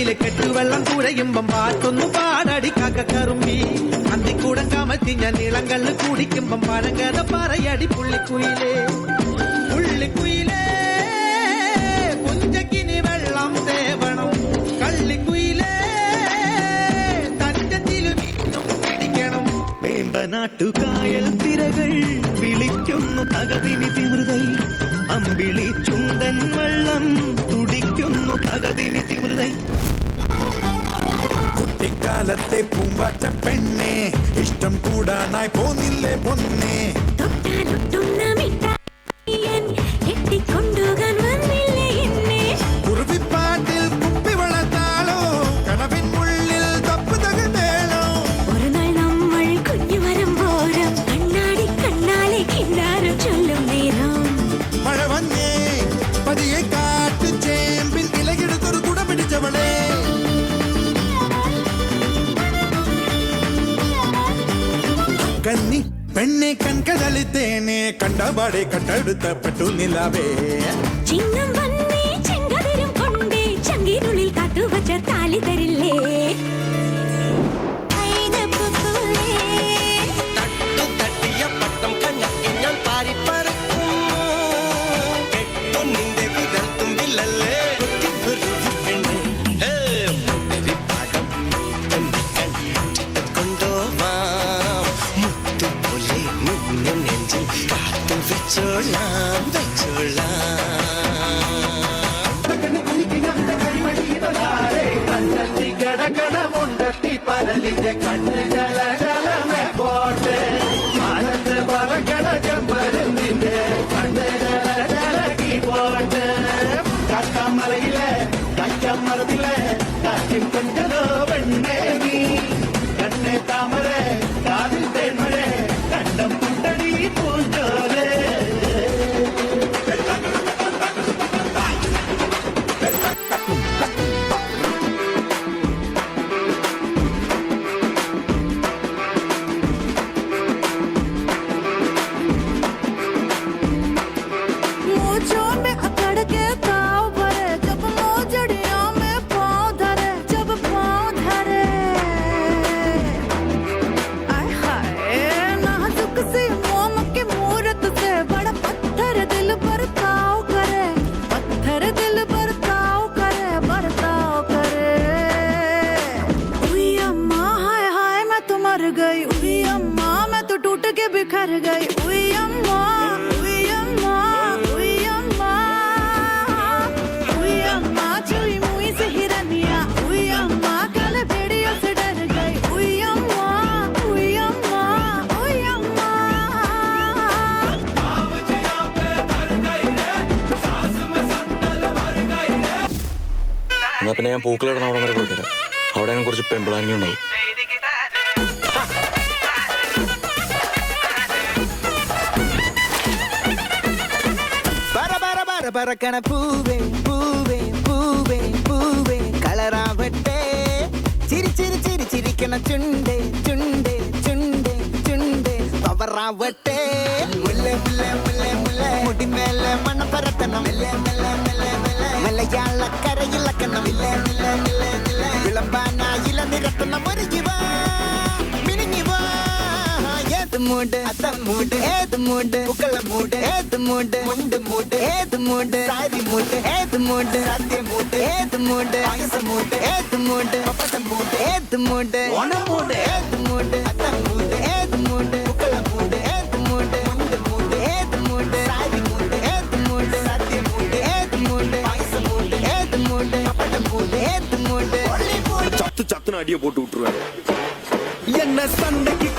കെട്ടു വെള്ളം കുഴയുമ്പം പാട്ടൊന്നു പാടടി കാക്കക്കറുമ്പി അന്തിക്കൂടം കമത്തി ഞാൻ ഇളങ്കല്ല് കുടിക്കുമ്പം പഴങ്കഥ പറയടി പുള്ളിക്കുയിലേ പുള്ളിക്കുയിലേ കുഞ്ചക്കിനി വെള്ളം തേവണം കള്ളിക്കുയിലേ തഞ്ചത്തിലും പിടിക്കണം വേമ്പനാട്ടുകായൽ തിരകൾ വിളിക്കുന്നു തകതിനി തിമൃതൈ അമ്പിളി ചുണ്ടൻ വെള്ളം തുടിക്കുന്നു തകതിനി തിമൃതൈ കുട്ടിക്കാലത്തെ പൂമ്പാറ്റ പെണ്ണെ ഇഷ്ടം കൂടാനായി പോന്നില്ലേ പൊന്നെ കുറുവിപ്പാട്ടിൽ കുപ്പി വളർത്താളോ കനവിൻ ഉള്ളിൽ തപ്പ് തകർന്നേളോ ഒരു നാൾ നമ്മൾ കുഞ്ഞു വരുമ്പോഴും കണ്ണാടി കണ്ണാലെ കിന്നാരം ചൊല്ലും നേരം മഴ വന്നേ പതിയെ കാട്ടു ചേമ്പിൽ ഇലകിടത്തൊരു കുട പിടിച്ചവളെ കന്നി പെണ്ണെ കൺകതളിത്തേനെ കണ്ടപാടെ കട്ടെടുത്ത പെട്ടു നിലാവേ ചിങ്ങം വന്നേ ചെങ്കതിരും കൊണ്ടേ ചങ്കിനുള്ളിൽ കാത്തുവച്ച താലി തരില്ലേ മലയിലെ കച്ചമരത്തിലെ കാറ്റിൻ കൊഞ്ചലോ പെണ്ണേ നീ കണ്ണെ താമര കാതിൽ തേന്മഴ കണ്ടം പുണ്ടടി പൂഞ്ചോലെ बिखर गई उई अम्मा उई अम्मा उई अम्मा उई अम्मा चुई मुई से हिरनिया उई अम्मा कल भेड़ियों से डर गई उई अम्मा उई अम्मा उई अम्मा എന്നാ പിന്നെ ഞാൻ പൂക്കളിടണം അവിടെ വരെ പോയിത്തരാം അവിടെ ഞാൻ കുറച്ച് പെമ്പിളാങ്ങി ഉണ്ടാവും പറക്കണ പൂവേ പൂവേ പൂവേ പൂവേ കളറാവട്ടെ ചിരി ചിരി ചിരി ചിരിക്കണ ചുണ്ടേ ചുണ്ടേ ചുണ്ടേ ചുണ്ടേ പവറാവട്ടെ മുല്ലേ മുല്ലേ മുല്ലേ മുല്ലേ മുടിമേലെ മണ്ണ പരത്തണം മലയാളക്കരയിലക്കണം വിളമ്പാനായില നിരത്തണം ഒരു ജീവ மூடு அத்த மூடு ஏது மூடு புகழ மூடு ஏது மூடு முண்டு மூடு ஏது மூடு சாரி மூடு ஏது மூடு சத்திய மூடு ஏது மூடு ஆயச மூடு ஏது மூடு பப்படம் மூடு ஏது மூடு ஒன மூடு ஏது மூடு அத்த மூடு ஏது மூடு புகழ மூடு ஏது மூடு முண்டு மூடு ஏது மூடு சாரி மூடு ஏது மூடு சத்திய மூடு ஏது மூடு ஆயச மூடு ஏது மூடு பப்படம் மூடு ஏது மூடு சத்து சத்துன்னு அடியை போட்டு விட்டுருவேன் என்ன சண்டைக்கு